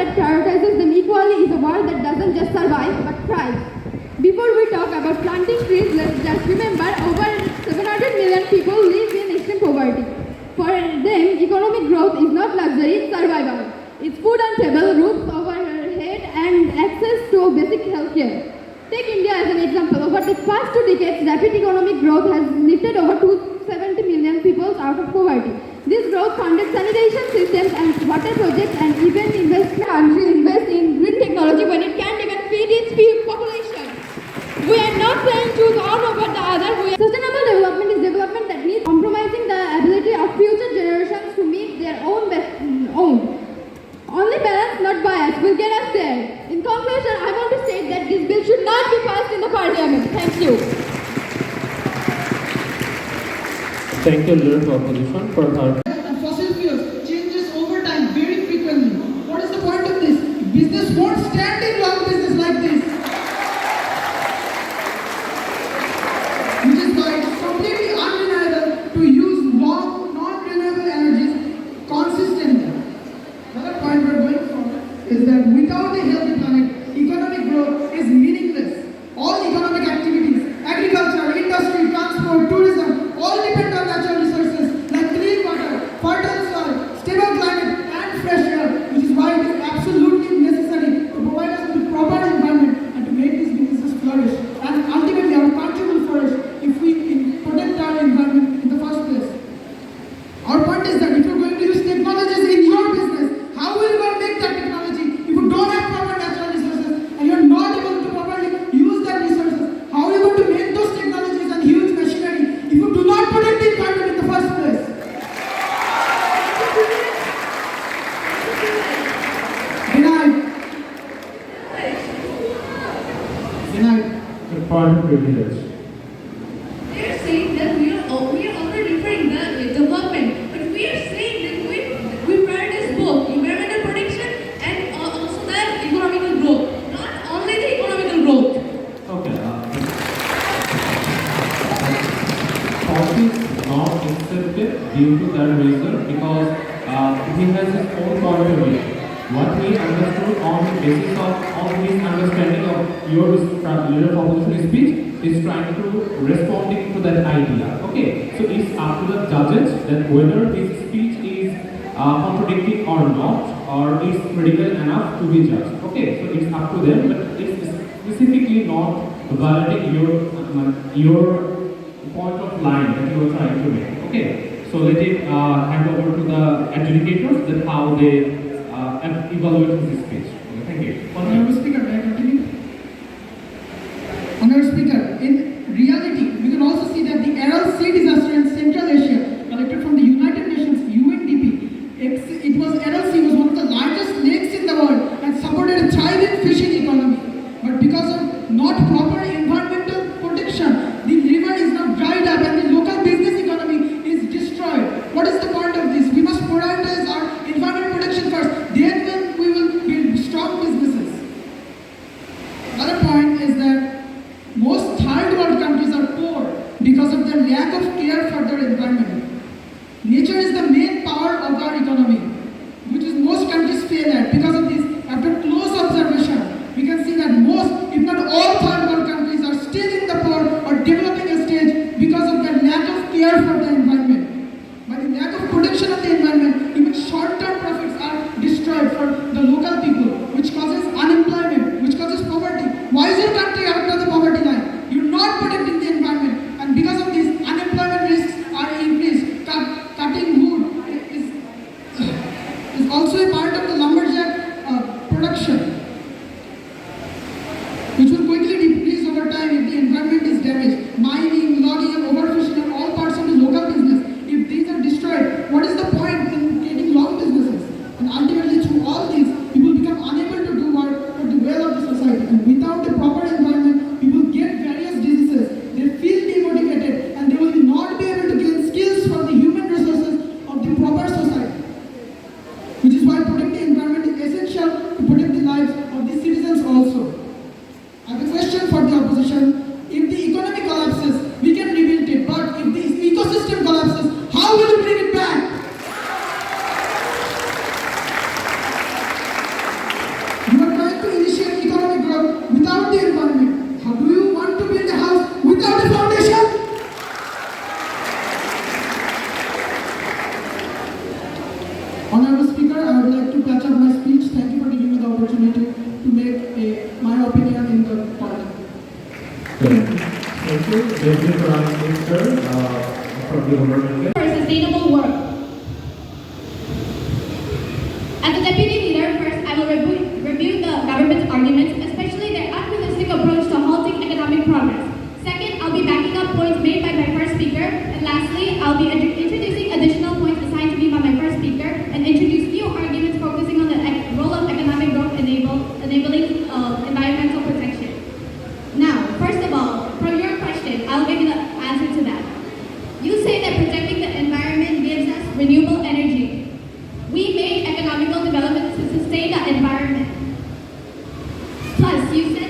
that prioritizes them equally is a world that doesn't just survive but thrives. Before we talk about planting trees, let's just remember over 700 million people live in extreme poverty. For them, economic growth is not luxury, it's survival. It's food on table, roofs over head, and access to basic health care. Take India as an example. Over the past 2 decades, rapid economic growth has lifted over 270 million people out of poverty. This growth funded sanitation systems and water projects and even invest in green technology when it can't even feed its population. We are not playing choose one over the other. Sustainable development is development that means compromising the ability of future generations to meet their own. Only balance, not bias, will get us there. In conclusion, I want to state that this bill should not be passed in the parliament. Thank you. Thank you, Leader of Opposition, for her. Fossil fuels changes over time very frequently. What is the point of this? Business won't stand in long business like this. Which is why it's completely undeniable to use non-renewable energies consistently. Another point we're going for is that without a healthy planet, economic growth is meaningless. All economic activities, agriculture, industry, transport, tourism, all depend on natural resources like clean water, fertile soil, stable climate, and fresh air, which is why it is absolutely necessary to provide us with proper environment and to make these businesses flourish. And ultimately, our country will flourish if we protect our environment in the first place. Our point is that if you're going to use technologies in your business, how will you going to make that technology if you don't have proper natural resources and you're not able to properly use that resources? How are you going to make those technologies and huge machinery if you do not protect the environment in the first place? Denied. The point of privilege. They are saying that we are already differing the development, but we are saying that we prioritize both environmental protection and also the economical growth, not only the economical growth. Okay. Thought is not accepted due to that reason because he has his own point of view. What he understood on the basis of his understanding of your Leader of Opposition speech is trying to responding to that idea. Okay, so it's up to the judges that whether his speech is contradicting or not, or is critical enough to be judged. Okay, so it's up to them, but it's specifically not violating your point of line that you are trying to make. Okay, so let it hand over to the adjudicators that how they evaluate his speech. Okay, thank you. Honorable Speaker, may I continue? Honorable Speaker, in reality, we can also see that the Aral Sea disaster in Central Asia, collected from the United Nations UNDP, it was Aral Sea was one of the largest lakes in the world and supported a thriving fishing economy. But because of not proper environmental protection, the river is now dried up and the local business economy is destroyed. What is the point of this? We must prioritize our environmental protection first. Then we will build strong businesses. Another point is that most third world countries are poor because of their lack of care for their environment. Nature is the main power of our economy, which is most countries fail at. Because of this, after close observation, we can see that most, if not all third world countries are still in the poor or developing stage because of their lack of care for the environment. By the lack of protection of the environment, even short-term profits are destroyed for the local people, which causes unemployment, which causes poverty. Why is your country under the poverty line? You're not protecting the environment, and because of this, unemployment risks are increased. Cutting wood is also a part of the lumberjack production, which will quickly decrease over time if the environment is damaged. Mining, logging, and overfishing are all parts of the local business. If these are destroyed, what is the point in creating long businesses? And ultimately, through all these, people become unable to do work for the well of the society. And without a proper environment, people get various diseases. They feel demotivated, and they will not be able to gain skills from the human resources of the proper society. Which is why protecting the environment is essential to protect the lives of the citizens also. I have a question for the opposition. If the economy collapses, we can rebuild it. But if the ecosystem collapses, how will you bring it back? enabling environmental protection. Now, first of all, from your question, I'll give you the answer to that. You say that protecting the environment gives us renewable energy. We made economical development to sustain the environment. Plus, you said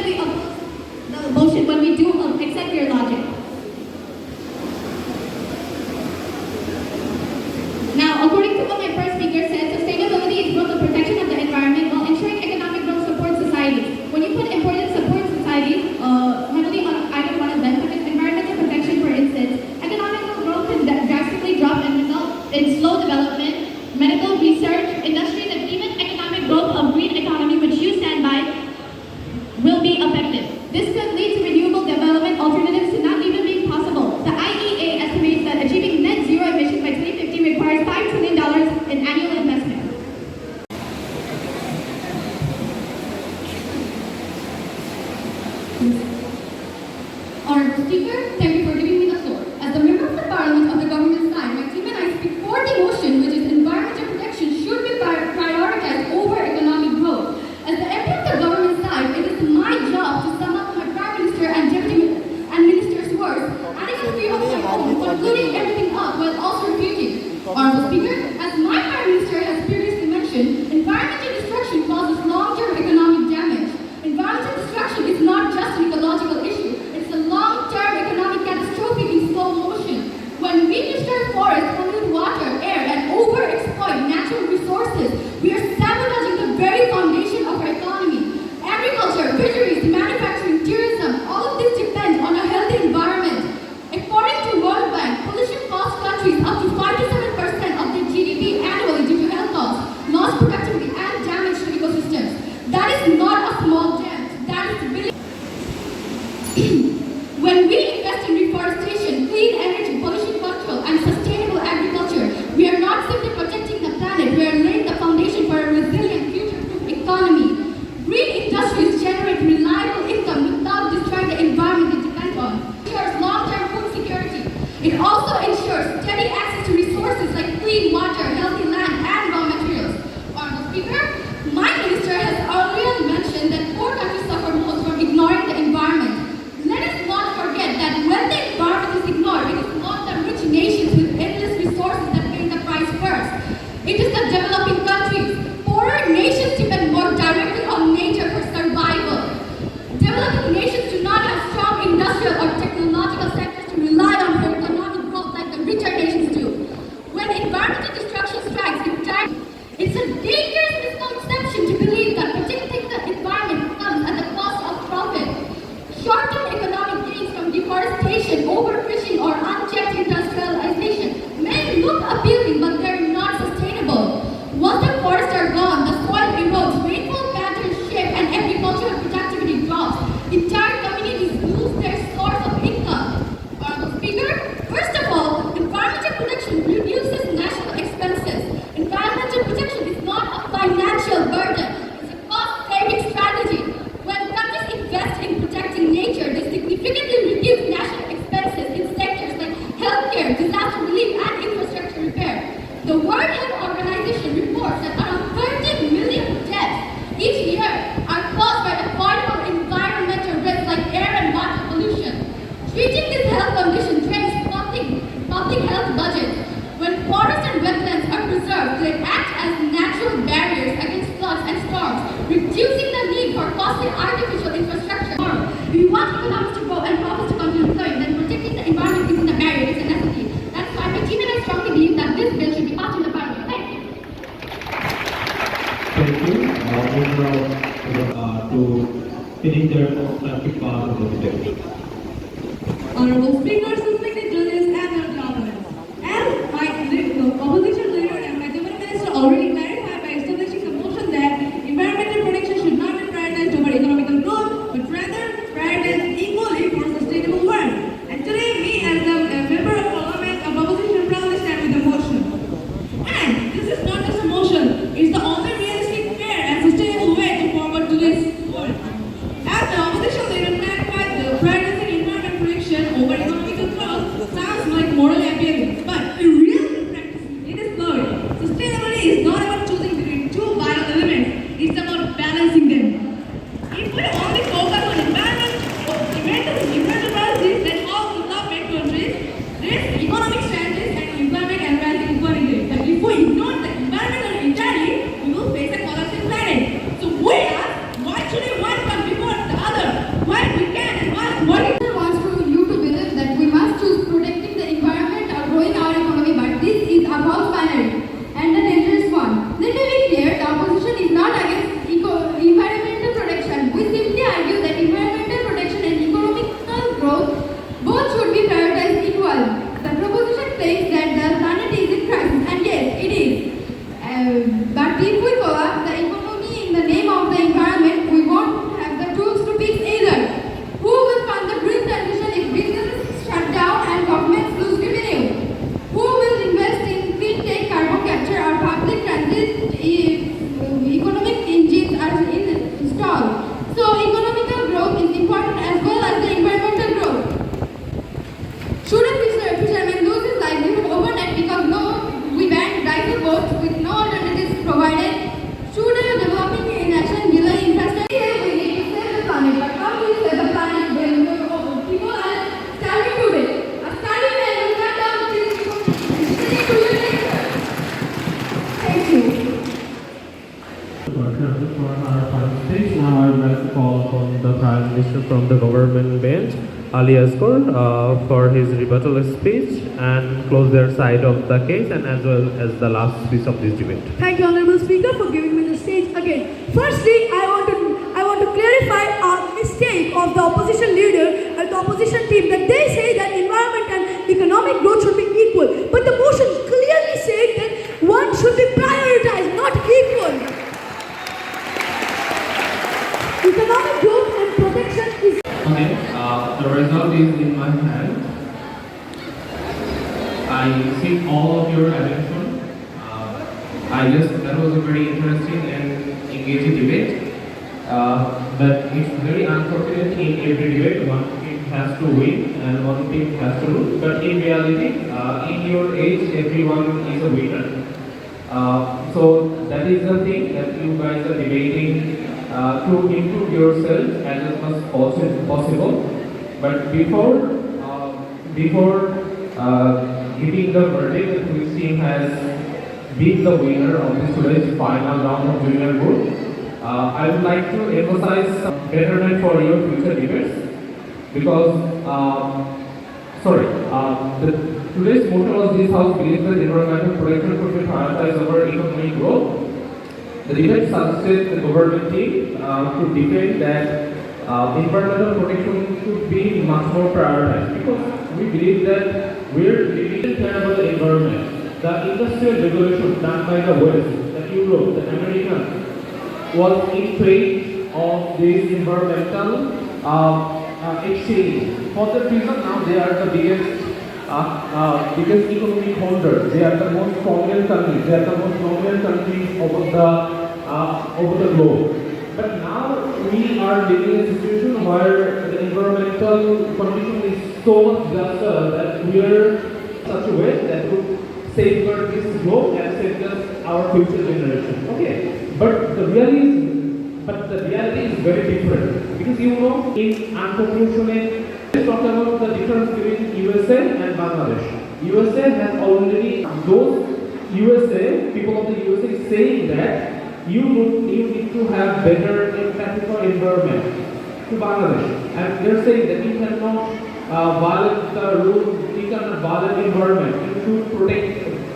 we oppose the motion when we do accept your logic. Now, according to what my first speaker said, sustainability is both the protection of the environment while ensuring economic growth supports society. When you put important support society heavily on either one of them, such as environmental protection, for instance, economic growth can drastically drop and result in slow development, medical research, industries, and even economic growth of green economy, which you stand by, will be affected. This could lead to renewable development alternatives to not even being possible. The IEA estimates that achieving net zero emissions by 2050 requires $5 trillion in annual investment. Honorable Speaker, thank you for giving me the floor. As the member of the Parliament of the government side, my team and I speak for the motion, which is environmental protection should be prioritized over economic growth. As the MP of the government side, it is my job to sum up my Prime Minister and Deputy and Minister's words, adding a few of my own, concluding everything up while also refuting. Honorable Speaker, as my Prime Minister has previously mentioned, environmental destruction causes long-term economic damage. Environmental destruction is not just an ecological issue, it's a long-term economic catastrophe in slow motion. When we destroy forests, pollute water, air, and overexploit natural resources, we are sabotaging the very foundation of our economy. Agriculture, fisheries, manufacturing, tourism, all of this depends on a healthy environment. According to World Bank, pollution costs countries up to 5 to 7% of their GDP annually due to health loss, lost productivity, and damage to ecosystems. That is not a small dent. That is billions. When we invest in reforestation, clean energy, pollution control, and sustainable agriculture, we are not simply protecting the planet, we are laying the foundation for a resilient, future-proof economy. Green industries generate reliable income without destroying the environment they depend on. It ensures long-term food security. It also ensures steady access to resources like clean water, healthy land, and raw materials. Honorable Speaker, my minister has earlier mentioned that poor countries suffer most from ignoring the environment. Let us not forget that when the environment is ignored, it is not the rich nations with endless resources that pay the price first. It is the developing countries. Poorer nations depend more directly on nature for survival. Developing nations do not have strong industrial or technological sectors to rely on for economic growth like the richer nations do. When environmental destruction strikes, it's a dangerous misconception to believe that protecting the environment comes at the cost of profit. Short-term economic gains from deforestation, overfishing, or unchecked industrialization may look appealing, but they're not sustainable. Once the forests are gone, the soil erodes, rainfall patterns shift, and agricultural productivity drops. Entire communities lose their source of income. Honorable Speaker, first of all, environmental protection reduces national expenses. Environmental protection is not a financial burden, it's a cost-saving strategy. When countries invest in protecting nature, they significantly reduce national expenses in sectors like healthcare, disaster relief, and infrastructure repair. The World Health Organization reports that around 30 million deaths each year are caused by avoidable environmental risks like air and water pollution. Treating this health condition drains public health budgets. When forests and wetlands are preserved, they act as natural barriers against floods and storms, reducing the need for costly artificial infrastructure. If you want economics to grow and profits to continue flowing, then protecting the environment isn't a barrier, it's a necessity. That's why my team and I strongly believe that this bill should be passed in the Parliament. Thank you. Thank you. To finish their constructive part of the debate. Honorable Speakers, respected judges, and your government. As my opposition leader and my Deputy Minister already clarified by establishing the motion that environmental protection should not be prioritized over economical growth, but rather prioritized equally for sustainable work. And today, me as a member of Parliament of opposition proudly stand with the motion. And this is not just a motion; it's the only realistic, fair, and sustainable way to forward to this work. As the opposition leader clarified, the prioritizing environmental protection over economical growth sounds like morally appealing, but in real practice, it is blurry. Sustainability is not about choosing between two vital elements. But if we collapse the economy in the name of the environment, we won't have the tools to fix either. Who will fund the green transition if businesses shut down and governments lose revenue? Who will invest in clean tech, carbon capture, or public transit if economic engines are installed? So economical growth is important as well as the environmental growth. Should a fisherman lose his livelihood overnight because we banned diesel boats with no alternatives provided? Should a developing nation delay infrastructure? Here we need to save the planet, but how do we save the planet when people are starving today? A starving man will cut down the trees to your nature. Thank you. For our final stage, now I would like to call upon the Prime Minister from the government bench, Ali Asgar, for his rebuttal speech and close their side of the case and as well as the last speech of this debate. Thank you, Honorable Speaker, for giving me the stage again. Firstly, I want to clarify a mistake of the opposition leader and the opposition team that they say that environment and economic growth should be equal. But the motion clearly said that one should be prioritized, not equal. Economic growth and protection is... Okay, the result is in my hand. I seek all of your attention. I guess that was a very interesting and engaging debate. But it's very unfortunate in every debate, one team has to win and one team has to lose. But in reality, in your age, everyone is a winner. So that is the thing that you guys are debating to improve yourself as much as possible. But before giving the verdict which team has been the winner of this today's final round of Junior Group, I would like to emphasize some betterment for your future debates because today's motto of this house believes that environmental protection should be prioritized over economic growth. The debate suggested the government team to defend that environmental protection should be much more prioritized because we believe that we are living in a terrible environment. The industrial revolution done by the West, the Europe, the American, was in trade of this environmental exchange. For that reason, now they are the biggest economic holders. They are the most prominent countries. They are the most prominent countries over the globe. But now we are living in a situation where the environmental condition is so much disaster that we are such a way that would safeguard this globe and safeguard our future generation. Okay, but the reality is very different because in unproportionate. Let's talk about the difference between USA and Bangladesh. USA has already people of the USA is saying that you need to have better empathy for environment to Bangladesh, and they're saying that you cannot violate the rules, you cannot violate environment, you should protect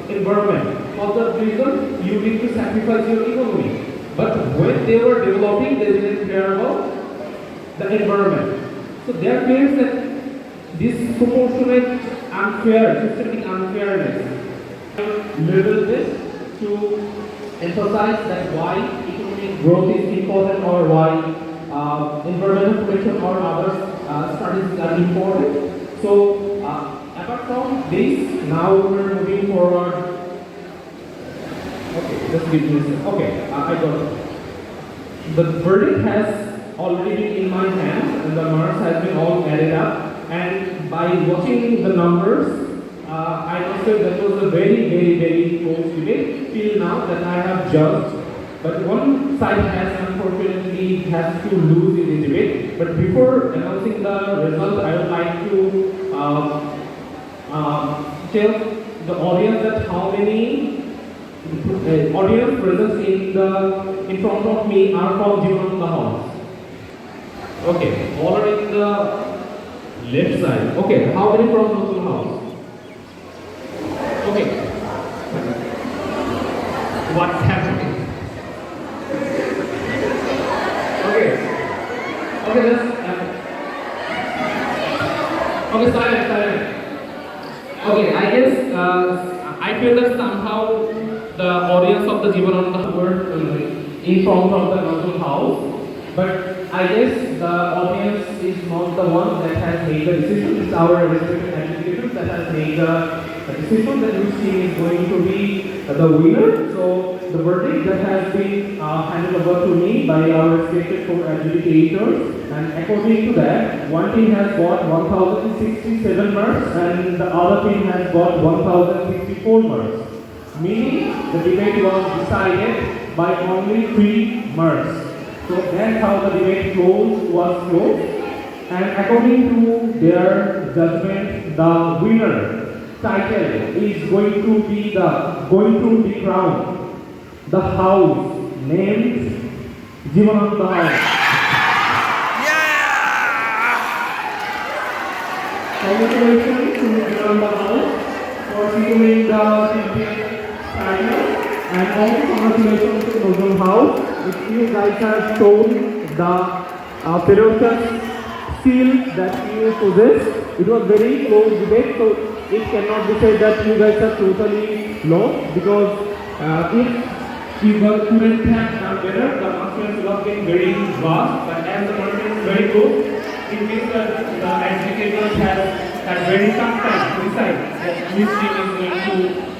environment. For that reason, you need to sacrifice your economy. But when they were developing, they didn't care about the environment. So there appears that this proportionate systemic unfairness level this to emphasize that why economic growth is important or why environmental protection or other studies are important. So apart from this, now we're moving forward. Okay, just give me a second. Okay, I got it. The verdict has already been in my hands and the marks have been all added up, and by watching the numbers, I must say that was a very close debate till now that I have judged. But one side has unfortunately has to lose in the debate. But before announcing the result, I would like to tell the audience that how many audience present in front of me are from Jivan House. Okay, all are in the left side. Okay, how many from Notun House? Okay. What happened? Okay, okay, silent. Okay, I guess I feel that somehow the audience of the Jivananda were in front of the Nazrul house. But I guess the audience is not the one that has made the decision. It's our respected educators that has made the decision that which team is going to be the winner. So the verdict that has been handed over to me by our respected four adjudicators, and according to that, one team has got 1067 marks and the other team has got 1064 marks. Meaning the debate was decided by only 3 marks. So that's how the debate was closed. And according to their judgment, the winner title is going to be crowned the house named Jivananda House. Congratulations to Jivananda House for securing the champion title, and also congratulations to Nazrul House. If you guys have shown the ferocious skill that you possess, it was very close debate, so it cannot be said that you guys have totally lost, because if you guys couldn't have done better, the marksmen would have been very vast, but as the marksmen is very close, it means that the educators have had very tough time to decide which team is going to